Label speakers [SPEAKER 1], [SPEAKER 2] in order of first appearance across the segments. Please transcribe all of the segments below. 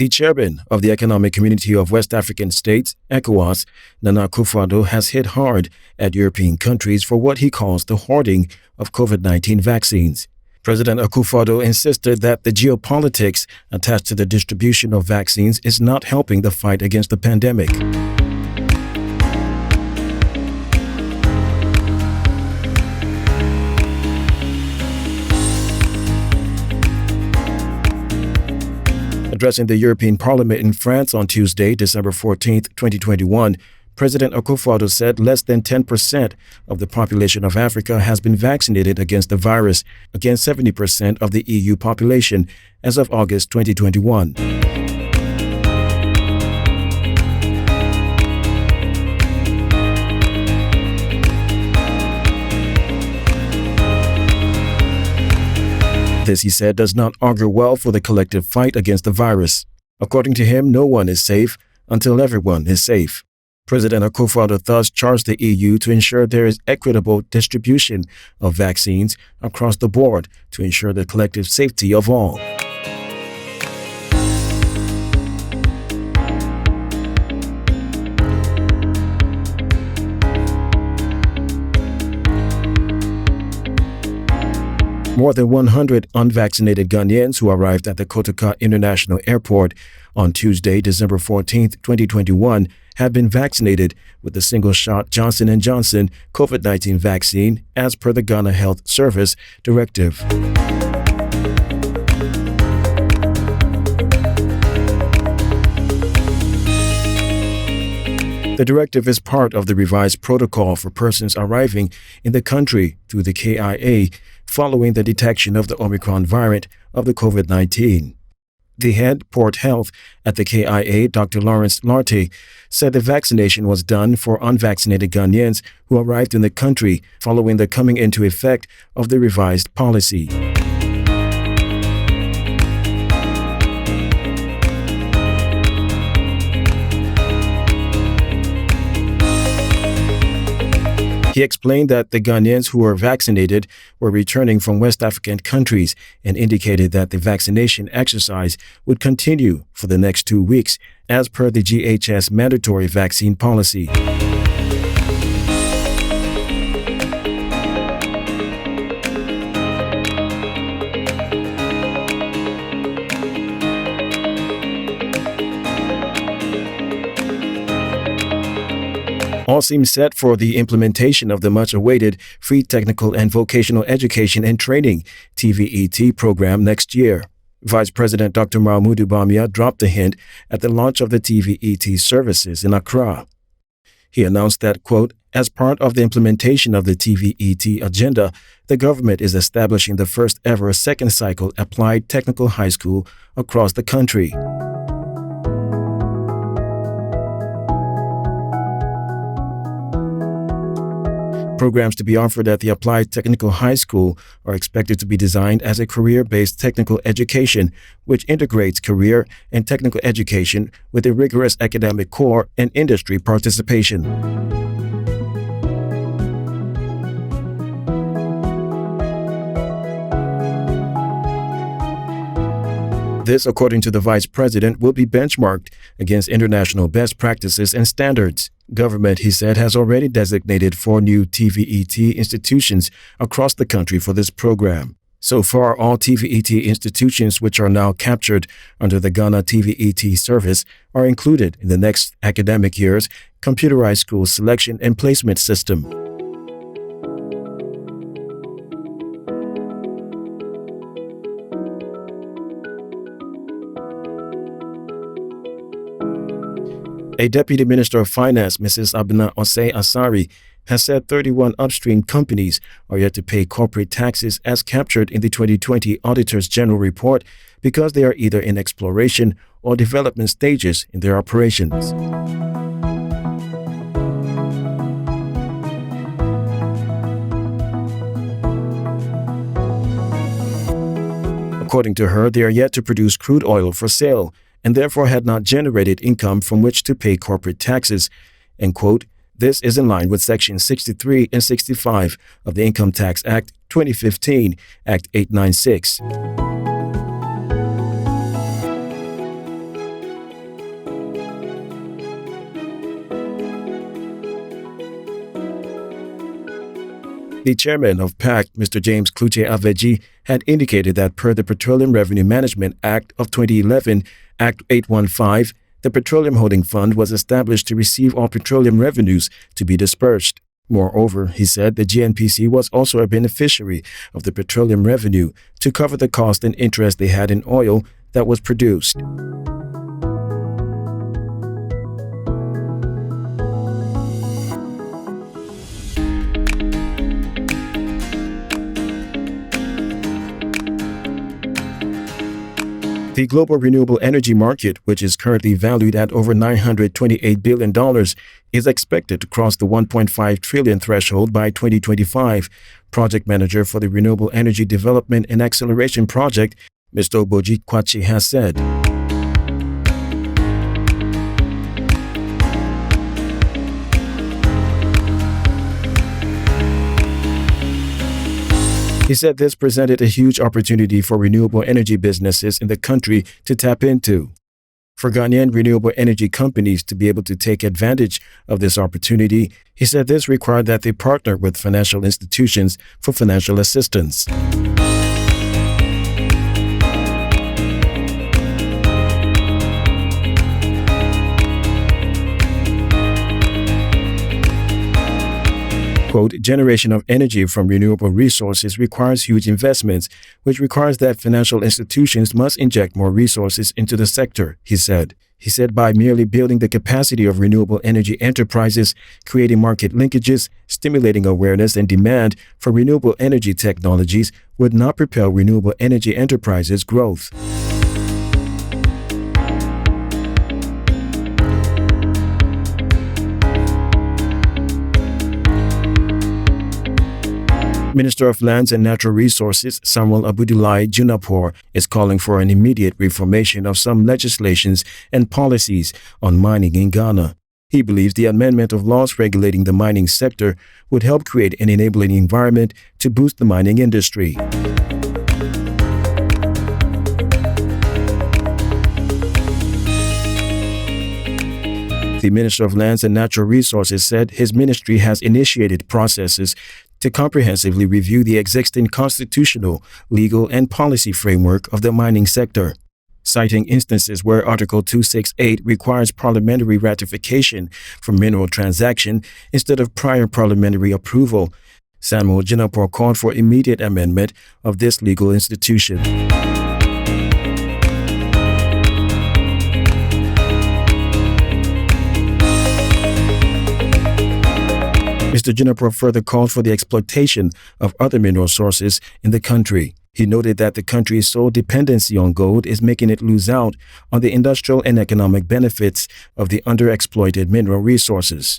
[SPEAKER 1] The chairman of the Economic Community of West African States, ECOWAS, Nana Akufo-Addo, has hit hard at European countries for what he calls the hoarding of COVID-19 vaccines. President Akufo-Addo insisted that the geopolitics attached to the distribution of vaccines is not helping the fight against the pandemic. Addressing the European Parliament in France on Tuesday, December 14, 2021, President Akufo-Addo said less than 10% of the population of Africa has been vaccinated against the virus, against 70% of the EU population as of August 2021. This, he said, does not augur well for the collective fight against the virus. According to him, no one is safe until everyone is safe. President Akufo-Addo thus charged the EU to ensure there is equitable distribution of vaccines across the board to ensure the collective safety of all. More than 100 unvaccinated Ghanaians who arrived at the Kotoka International Airport on Tuesday, December 14, 2021, have been vaccinated with the single-shot Johnson & Johnson COVID-19 vaccine as per the Ghana Health Service Directive. The directive is part of the revised protocol for persons arriving in the country through the KIA following the detection of the Omicron variant of the COVID-19. The head Port Health at the KIA, Dr. Lawrence Lartey, said the vaccination was done for unvaccinated Ghanaians who arrived in the country following the coming into effect of the revised policy. He explained that the Ghanaians who were vaccinated were returning from West African countries and indicated that the vaccination exercise would continue for the next 2 weeks as per the GHS mandatory vaccine policy. All seems set for the implementation of the much-awaited Free Technical and Vocational Education and Training TVET program next year. Vice President Dr. Mahmoudou Bamia dropped the hint at the launch of the TVET services in Accra. He announced that, quote, as part of the implementation of the TVET agenda, the government is establishing the first ever second cycle applied technical high school across the country. Programs to be offered at the Applied Technical High School are expected to be designed as a career-based technical education, which integrates career and technical education with a rigorous academic core and industry participation. This, according to the Vice President, will be benchmarked against international best practices and standards. Government, he said, has already designated 4 new TVET institutions across the country for this program. So far, all TVET institutions which are now captured under the Ghana TVET service are included in the next academic year's computerized school selection and placement system. A Deputy Minister of Finance, Mrs. Abena Osei Asari, has said 31 upstream companies are yet to pay corporate taxes as captured in the 2020 Auditor's General Report because they are either in exploration or development stages in their operations. According to her, they are yet to produce crude oil for sale and therefore had not generated income from which to pay corporate taxes, and quote, this is in line with Section 63 and 65 of the Income Tax Act 2015, Act 896. The chairman of PAC, Mr. James Kluche Adedeji, had indicated that per the Petroleum Revenue Management Act of 2011, Act 815, the Petroleum Holding Fund was established to receive all petroleum revenues to be dispersed. Moreover, he said the GNPC was also a beneficiary of the petroleum revenue to cover the cost and interest they had in oil that was produced. The global renewable energy market, which is currently valued at over $928 billion, is expected to cross the 1.5 trillion threshold by 2025. Project manager for the Renewable Energy Development and Acceleration Project, Mr. Oboji Kwachi, has said. He said this presented a huge opportunity for renewable energy businesses in the country to tap into. For Ghanaian renewable energy companies to be able to take advantage of this opportunity, he said this required that they partner with financial institutions for financial assistance. Quote, generation of energy from renewable resources requires huge investments, which requires that financial institutions must inject more resources into the sector, he said. He said by merely building the capacity of renewable energy enterprises, creating market linkages, stimulating awareness and demand for renewable energy technologies would not propel renewable energy enterprises' growth. Minister of Lands and Natural Resources Samuel Abudulai Junapor is calling for an immediate reformation of some legislations and policies on mining in Ghana. He believes the amendment of laws regulating the mining sector would help create an enabling environment to boost the mining industry. The Minister of Lands and Natural Resources said his ministry has initiated processes to comprehensively review the existing constitutional, legal, and policy framework of the mining sector, citing instances where Article 268 requires parliamentary ratification for mineral transaction instead of prior parliamentary approval. Samuel Junapor called for immediate amendment of this legal institution. Mr. Junapor further called for the exploitation of other mineral sources in the country. He noted that the country's sole dependency on gold is making it lose out on the industrial and economic benefits of the underexploited mineral resources.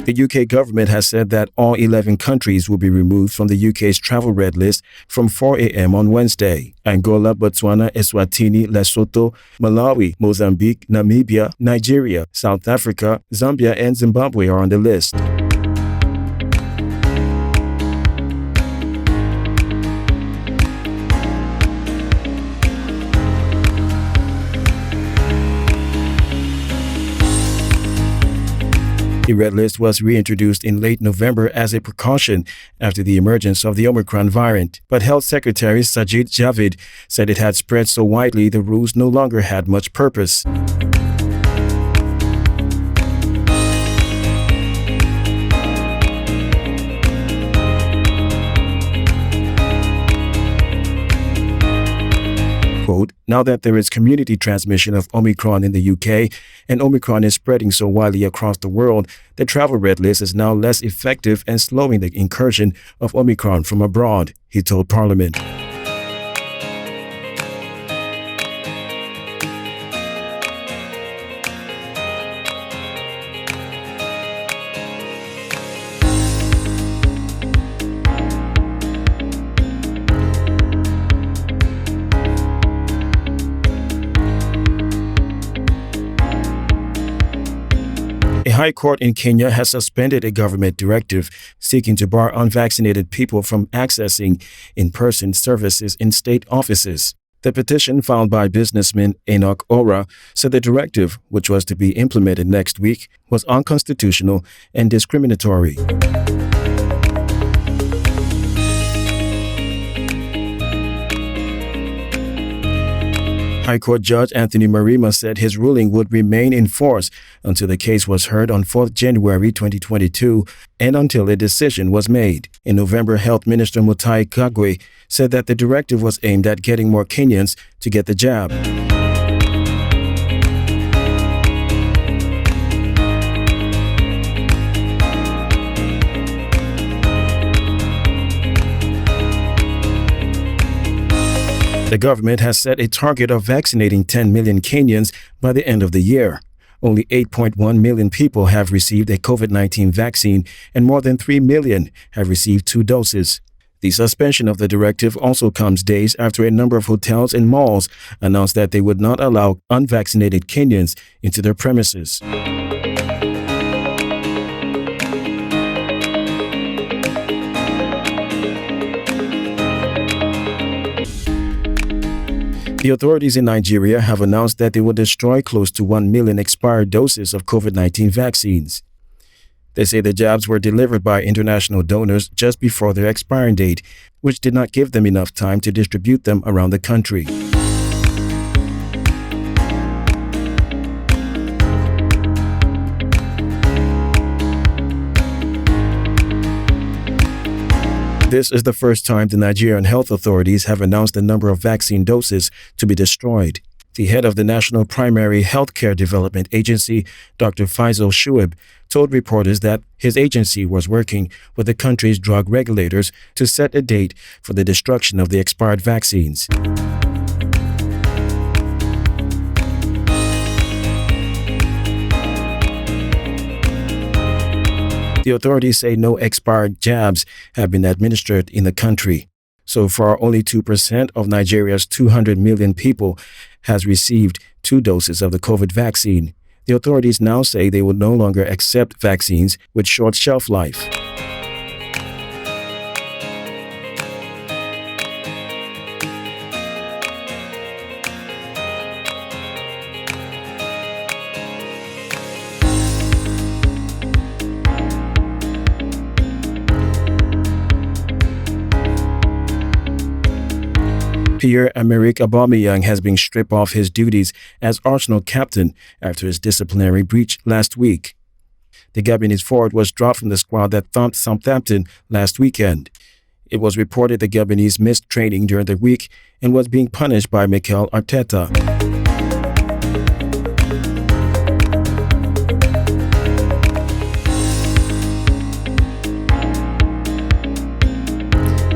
[SPEAKER 1] The UK government has said that all 11 countries will be removed from the UK's travel red list from 4 a.m. on Wednesday. Angola, Botswana, Eswatini, Lesotho, Malawi, Mozambique, Namibia, Nigeria, South Africa, Zambia, and Zimbabwe are on the list. The red list was reintroduced in late November as a precaution after the emergence of the Omicron variant. But Health Secretary Sajid Javid said it had spread so widely the rules no longer had much purpose. Quote, now that there is community transmission of Omicron in the UK and Omicron is spreading so widely across the world, the travel red list is now less effective and slowing the incursion of Omicron from abroad, he told Parliament. A high court in Kenya has suspended a government directive seeking to bar unvaccinated people from accessing in-person services in state offices. The petition filed by businessman Enoch Ora said the directive, which was to be implemented next week, was unconstitutional and discriminatory. High Court Judge Anthony Marima said his ruling would remain in force until the case was heard on 4th January 2022 and until a decision was made. In November, Health Minister Mutahi Kagwe said that the directive was aimed at getting more Kenyans to get the jab. The government has set a target of vaccinating 10 million Kenyans by the end of the year. Only 8.1 million people have received a COVID-19 vaccine and more than 3 million have received 2 doses. The suspension of the directive also comes days after a number of hotels and malls announced that they would not allow unvaccinated Kenyans into their premises. The authorities in Nigeria have announced that they will destroy close to 1 million expired doses of COVID-19 vaccines. They say the jabs were delivered by international donors just before their expiring date, which did not give them enough time to distribute them around the country. This is the first time the Nigerian health authorities have announced the number of vaccine doses to be destroyed. The head of the National Primary Healthcare Development Agency, Dr. Faisal Shuaib, told reporters that his agency was working with the country's drug regulators to set a date for the destruction of the expired vaccines. The authorities say no expired jabs have been administered in the country. So far, only 2% of Nigeria's 200 million people has received 2 doses of the COVID vaccine. The authorities now say they will no longer accept vaccines with short shelf life. Pierre-Emerick Aubameyang has been stripped of his duties as Arsenal captain after his disciplinary breach last week. The Gabonese forward was dropped from the squad that thumped Southampton last weekend. It was reported the Gabonese missed training during the week and was being punished by Mikel Arteta.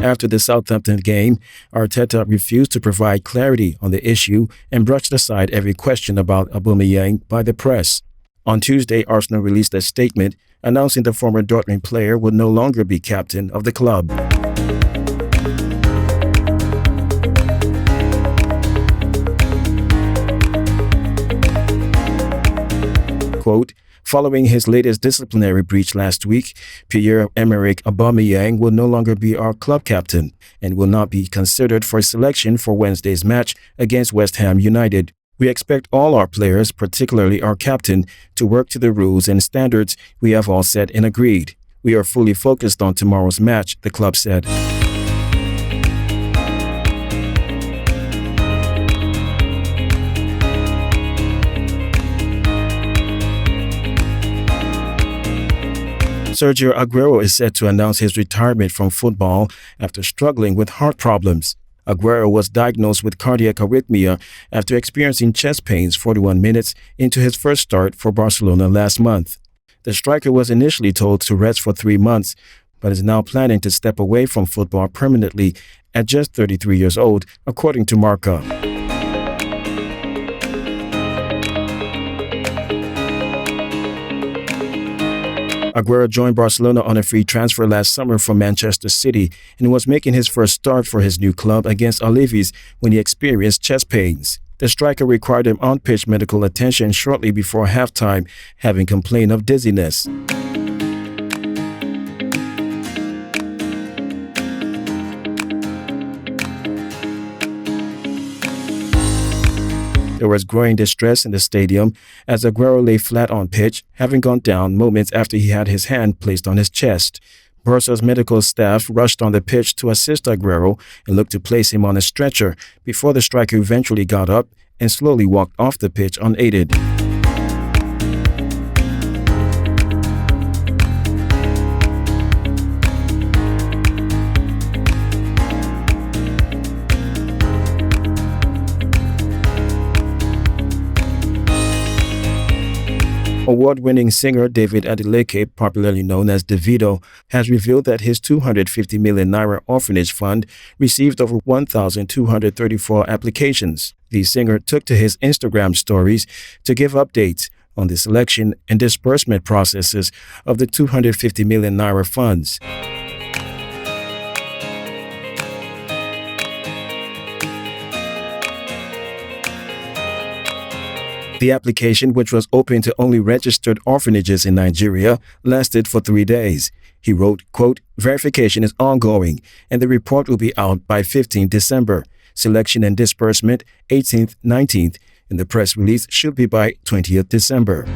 [SPEAKER 1] After the Southampton game, Arteta refused to provide clarity on the issue and brushed aside every question about Aubameyang by the press. On Tuesday, Arsenal released a statement announcing the former Dortmund player would no longer be captain of the club. Quote, following his latest disciplinary breach last week, Pierre-Emerick Aubameyang will no longer be our club captain and will not be considered for selection for Wednesday's match against West Ham United. We expect all our players, particularly our captain, to work to the rules and standards we have all set and agreed. We are fully focused on tomorrow's match, the club said. Sergio Aguero is set to announce his retirement from football after struggling with heart problems. Aguero was diagnosed with cardiac arrhythmia after experiencing chest pains 41 minutes into his first start for Barcelona last month. The striker was initially told to rest for 3 months, but is now planning to step away from football permanently at just 33 years old, according to Marca. Aguero joined Barcelona on a free transfer last summer from Manchester City and was making his first start for his new club against Alaves when he experienced chest pains. The striker required him on-pitch medical attention shortly before halftime, having complained of dizziness. There was growing distress in the stadium as Aguero lay flat on pitch, having gone down moments after he had his hand placed on his chest. Barca's medical staff rushed on the pitch to assist Aguero and looked to place him on a stretcher before the striker eventually got up and slowly walked off the pitch unaided. Award-winning singer David Adedeji, popularly known as Davido, has revealed that his 250 million naira orphanage fund received over 1,234 applications. The singer took to his Instagram stories to give updates on the selection and disbursement processes of the 250 million naira funds. The application, which was open to only registered orphanages in Nigeria, lasted for 3 days. He wrote, quote, "Verification is ongoing, and the report will be out by 15 December. Selection and disbursement 18th, 19th, and the press release should be by 20th December.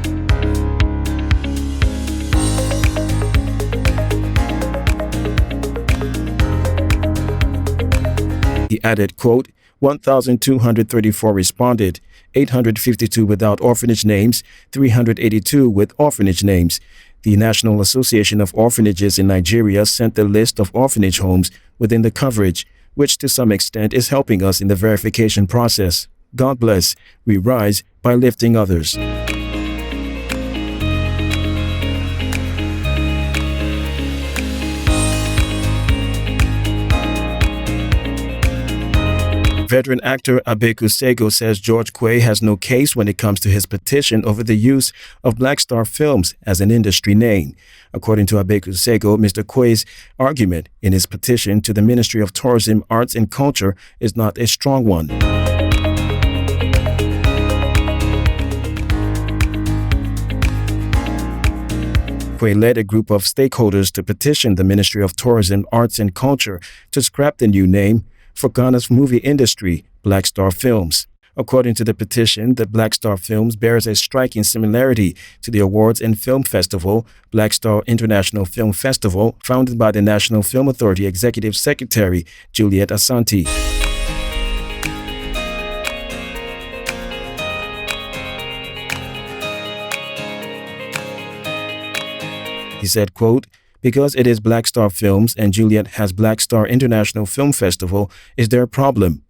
[SPEAKER 1] He added, quote, 1,234 responded, 852 without orphanage names, 382 with orphanage names. The National Association of Orphanages in Nigeria sent the list of orphanage homes within the coverage, which to some extent is helping us in the verification process. God bless. We rise by lifting others." Veteran actor Abeku Sego says George Quay has no case when it comes to his petition over the use of Black Star Films as an industry name. According to Abeku Sego, Mr. Quay's argument in his petition to the Ministry of Tourism, Arts and Culture is not a strong one. Quay led a group of stakeholders to petition the Ministry of Tourism, Arts and Culture to scrap the new name for Ghana's movie industry, Black Star Films. According to the petition, the Black Star Films bears a striking similarity to the awards and film festival, Black Star International Film Festival, founded by the National Film Authority Executive Secretary, Juliet Asante. He said, quote, "Because it is Black Star Films and Juliet has Black Star International Film Festival, is there a problem?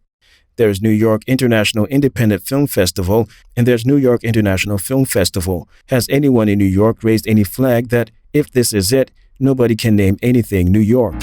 [SPEAKER 1] There's New York International Independent Film Festival, and there's New York International Film Festival. Has anyone in New York raised any flag that, if this is it, nobody can name anything New York?"